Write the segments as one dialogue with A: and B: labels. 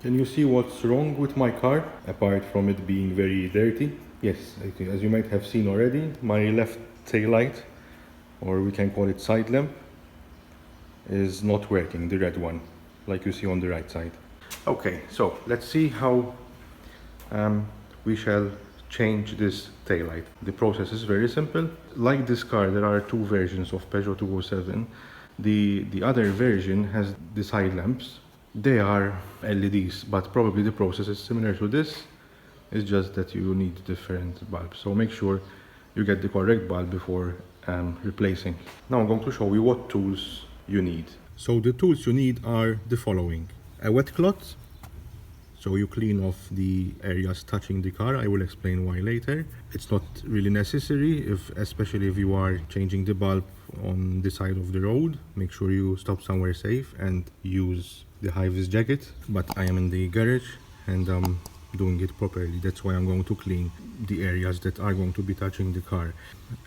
A: Can you see what's wrong with my car, apart from it being very dirty? Yes, as you might have seen already, my left tail light, or we can call it side lamp, is not working, the red one, like you see on the right side. Okay, so let's see how we shall change this tail light. The process is very simple. Like this car, there are two versions of Peugeot 207. The other version has the side lamps. They are LEDs, but probably the process is similar to this. It's just that you need different bulbs. So make sure you get the correct bulb before replacing. Now I'm going to show you what tools you need. So the tools you need are the following: a wet cloth, so you clean off the areas touching the car. I will explain why later. It's not really necessary, especially if you are changing the bulb on the side of the road. Make sure you stop somewhere safe and use the high-vis jacket. But I am in the garage and I'm doing it properly. That's why I'm going to clean the areas that are going to be touching the car.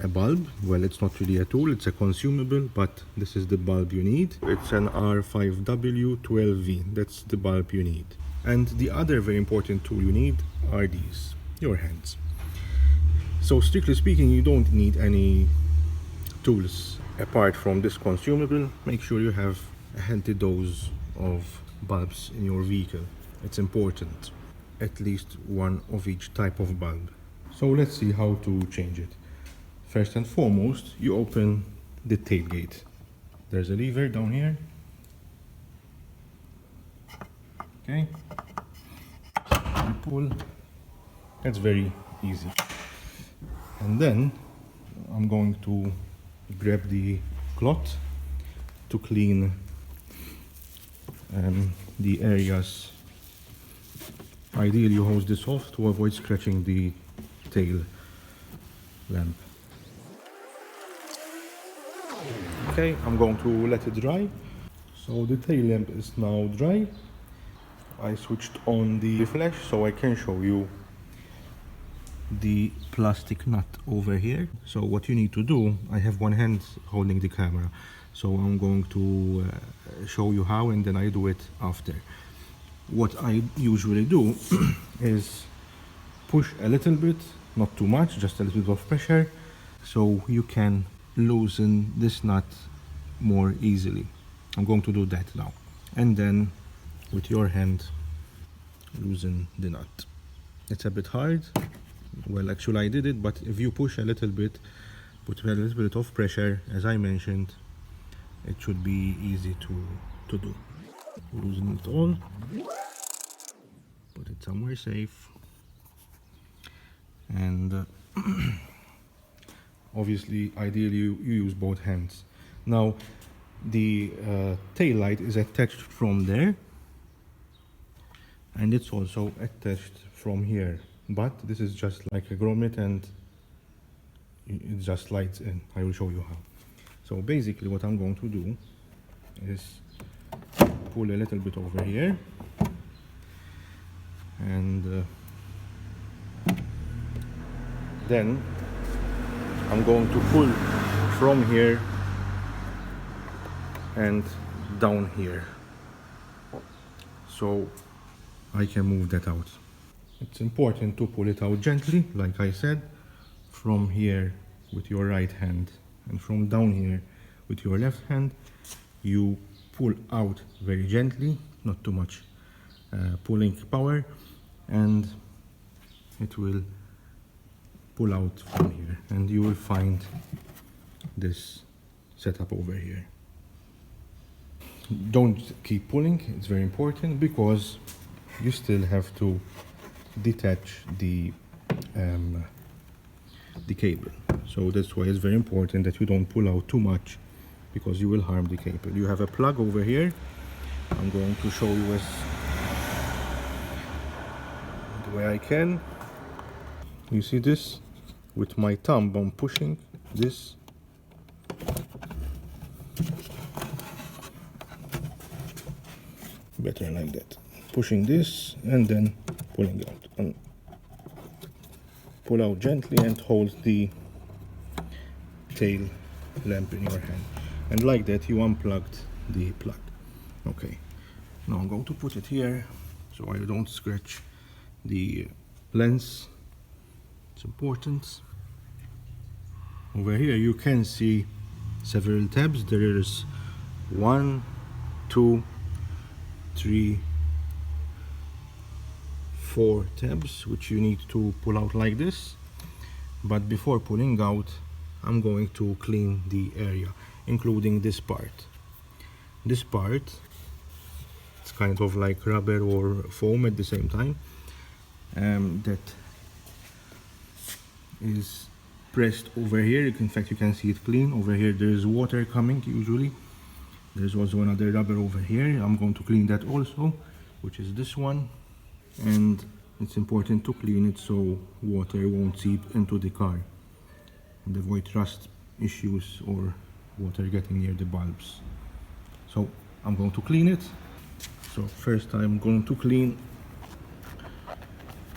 A: A bulb, well, it's not really a tool, it's a consumable, but this is the bulb you need. It's an R5W12V. That's the bulb you need. And the other very important tool you need are these, your hands. So strictly speaking, you don't need any tools apart from this consumable. Make sure you have a healthy dose of bulbs in your vehicle. It's important, at least one of each type of bulb. So let's see how to change it. First and foremost, you open the tailgate. There's a lever down here. Okay, you pull. That's very easy. And then I'm going to grab the cloth to clean the areas. Ideally you hose this off to avoid scratching the tail lamp. Okay, I'm going to let it dry. So the tail lamp is now dry. I switched on the flash so I can show you the plastic nut over here. So what you need to do, I have one hand holding the camera, so I'm going to show you how, and then I do it after. What I usually do is push a little bit, not too much, just a little bit of pressure, so you can loosen this nut more easily. I'm going to do that now. And then with your hand loosen the nut. It's a bit hard. Well, actually I did it, but if you push a little bit, put a little bit of pressure, as I mentioned, it should be easy to do. Loosen it all, put it somewhere safe, and obviously ideally you use both hands. Now the tail light is attached from there, and it's also attached from here, but this is just like a grommet and it just slides in. I will show you how. So basically what I'm going to do is pull a little bit over here, and then I'm going to pull from here and down here, so I can move that out. It's important to pull it out gently, like I said, from here with your right hand, and from down here with your left hand. You pull out very gently, not too much pulling power, and it will pull out from here, and you will find this setup over here. Don't keep pulling, it's very important, because you still have to detach the cable. So that's why it's very important that you don't pull out too much, because you will harm the cable. You have a plug over here. I'm going to show you as the way I can. You see this? With my thumb I'm pushing this, better like that, pushing this and then pulling out, and pull out gently and hold the tail lamp in your hand, and like that you unplugged the plug. Okay, now I'm going to put it here so I don't scratch the lens. It's important. Over here you can see several tabs. There is 1, 2, 3, 4 tabs which you need to pull out like this. But before pulling out, I'm going to clean the area, including this part. This part, it's kind of like rubber or foam at the same time, that is pressed over here. In fact, you can see it clean. Over here there is water coming usually. There's also another rubber over here. I'm going to clean that also, which is this one. And it's important to clean it so water won't seep into the car and avoid rust issues or water getting near the bulbs. So I'm going to clean it. So first I'm going to clean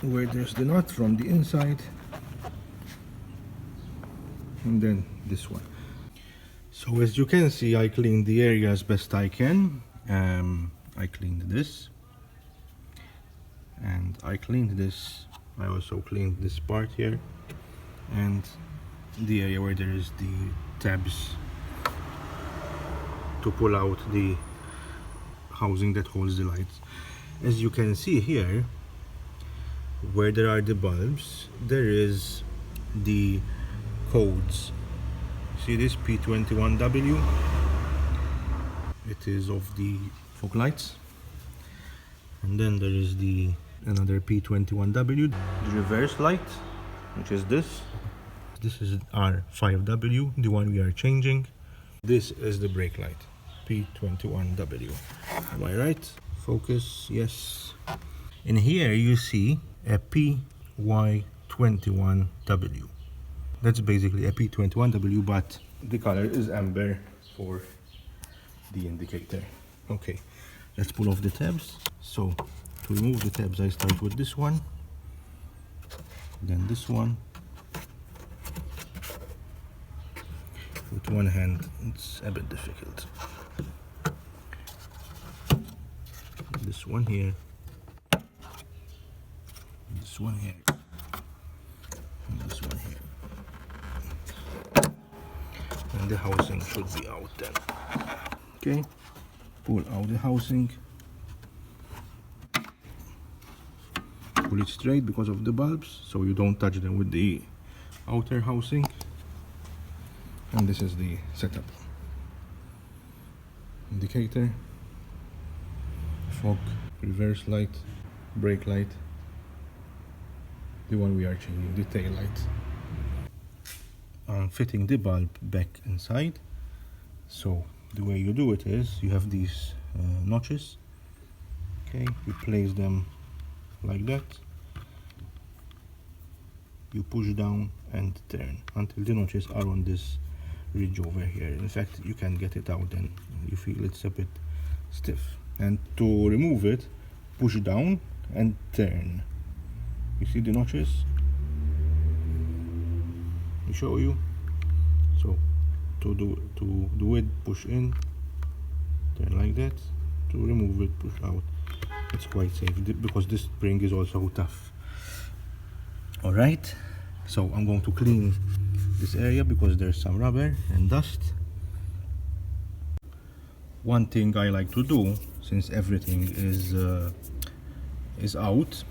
A: where there's the nut from the inside, and then this one. So as you can see, I cleaned the area as best I can. I cleaned this, and I cleaned this. I also cleaned this part here and the area where there is the tabs to pull out the housing that holds the lights. As you can see here, where there are the bulbs, there is the codes. See this P21W? It is of the fog lights. And then there is the another P21W, the reverse light, which is this. This is R5W, the one we are changing. This is the brake light, P21W. Am I right? Focus, yes. In here you see a PY21W. That's basically a P21W, but the color is amber for the indicator. Okay, let's pull off the tabs. So to remove the tabs, I start with this one, then this one. With one hand, it's a bit difficult. This one here, this one here, and this one here. And the housing should be out then. Okay, pull out the housing. Pull it straight because of the bulbs, so you don't touch them with the outer housing. And this is the setup. Indicator, fog, reverse light, brake light, the one we are changing, the tail light. I'm fitting the bulb back inside. So the way you do it is you have these notches. Okay, you place them like that. You push down and turn until the notches are on this ridge over here. In fact, you can get it out and you feel it's a bit stiff. And to remove it, push down and turn. You see the notches? I show you. So to do it, push in, turn like that. To remove it, push out. It's quite safe because this spring is also tough. All right, so I'm going to clean this area because there's some rubber and dust. One thing I like to do, since everything is out,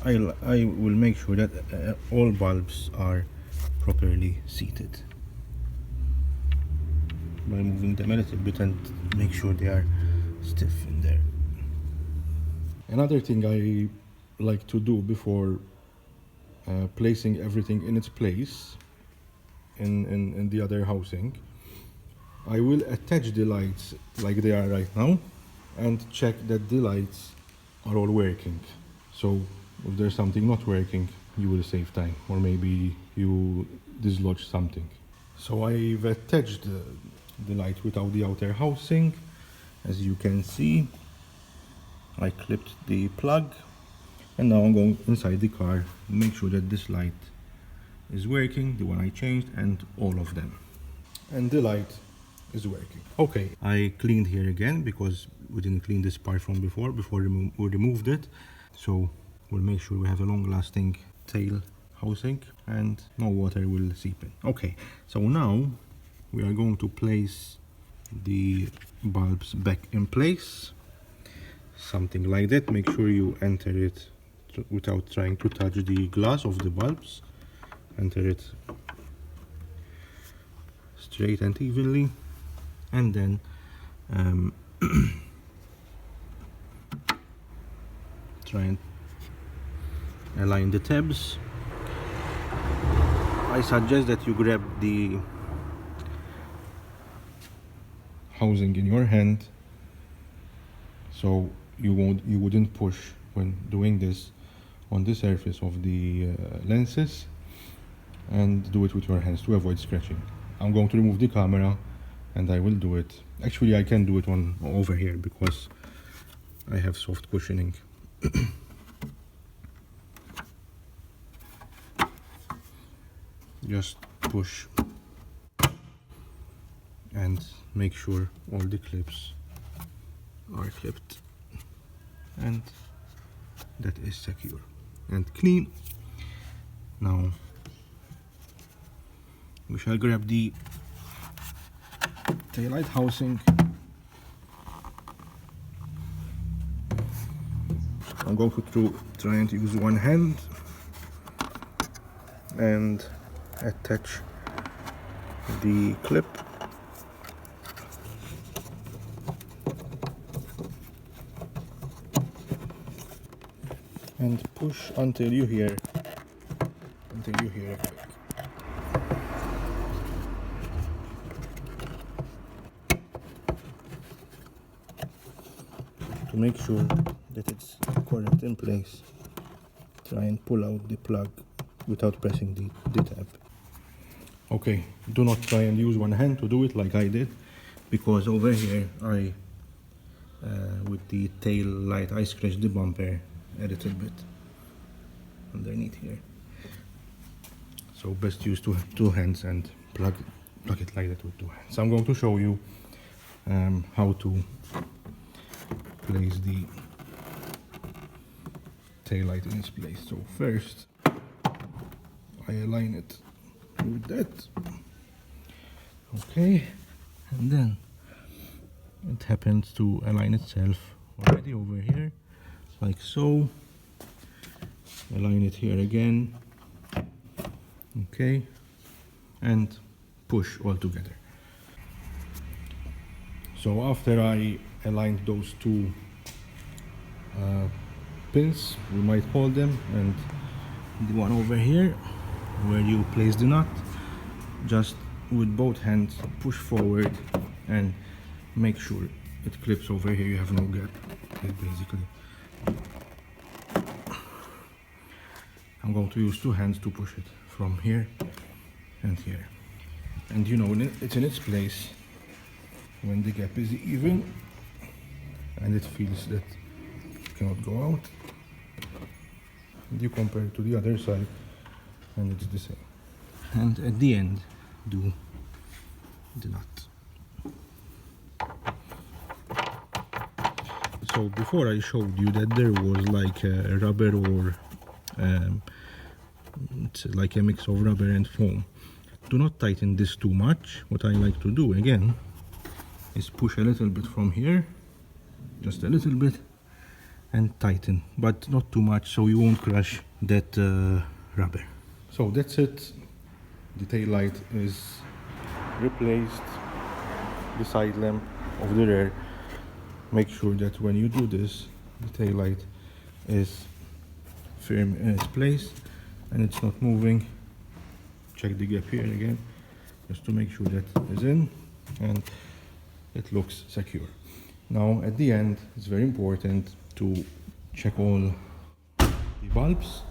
A: I will make sure that all bulbs are properly seated by moving them a little bit and make sure they are stiff in there. Another thing I like to do before placing everything in its place in the other housing, I will attach the lights like they are right now and check that the lights are all working. So if there's something not working, you will save time, or maybe you dislodge something. So I've attached the light without the outer housing. As you can see, I clipped the plug, and now I'm going inside the car, make sure that this light is working, the one I changed, and all of them. And the light is working. Okay, I cleaned here again because we didn't clean this part from before we removed it. So we'll make sure we have a long-lasting tail housing and no water will seep in. Okay, so now we are going to place the bulbs back in place, something like that. Make sure you enter it without trying to touch the glass of the bulbs. Enter it straight and evenly, and then try and align the tabs. I suggest that you grab the housing in your hand so you wouldn't push when doing this on the surface of the lenses, and do it with your hands to avoid scratching. I'm going to remove the camera and I will do it. Actually, I can do it on over here because I have soft cushioning. Just push and make sure all the clips are clipped, and that is secure and clean. Now we shall grab the taillight housing. I'm going to try and use one hand and attach the clip. And push until you hear a click. To make sure that it's correct in place, try and pull out the plug without pressing the tab. Okay, do not try and use one hand to do it like I did, because over here with the tail light I scratched the bumper a little bit underneath here. So best use two hands and plug it like that with two hands. I'm going to show you how to place the tail light in its place. So first I align it with that, okay, and then it happens to align itself already over here, like so. Align it here again, okay, and push all together. So after I aligned those two pins, we might call them, and the one over here where you place the nut, just with both hands push forward and make sure it clips over here. You have no gap, basically. I'm going to use two hands to push it from here and here, and you know it's in its place when the gap is even and it feels that it cannot go out, and you compare it to the other side and it's the same. And at the end, do the nut. So before I showed you that there was like a rubber or it's like a mix of rubber and foam. Do not tighten this too much. What I like to do again is push a little bit from here, just a little bit, and tighten, but not too much so you won't crush that rubber. So that's it. The tail light is replaced, the side lamp of the rear. Make sure that when you do this, the tail light is firm in its place and it's not moving. Check the gap here again, just to make sure that is in and it looks secure. Now at the end, it's very important to check all the bulbs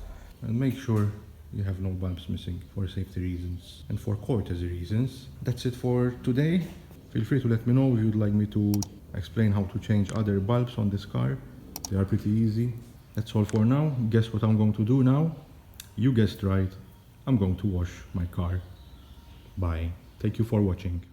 A: and make sure you have no bulbs missing for safety reasons and for courtesy reasons. That's it for today. Feel free to let me know if you'd like me to explain how to change other bulbs on this car. They are pretty easy. That's all for now. Guess what I'm going to do now? You guessed right. I'm going to wash my car. Bye. Thank you for watching.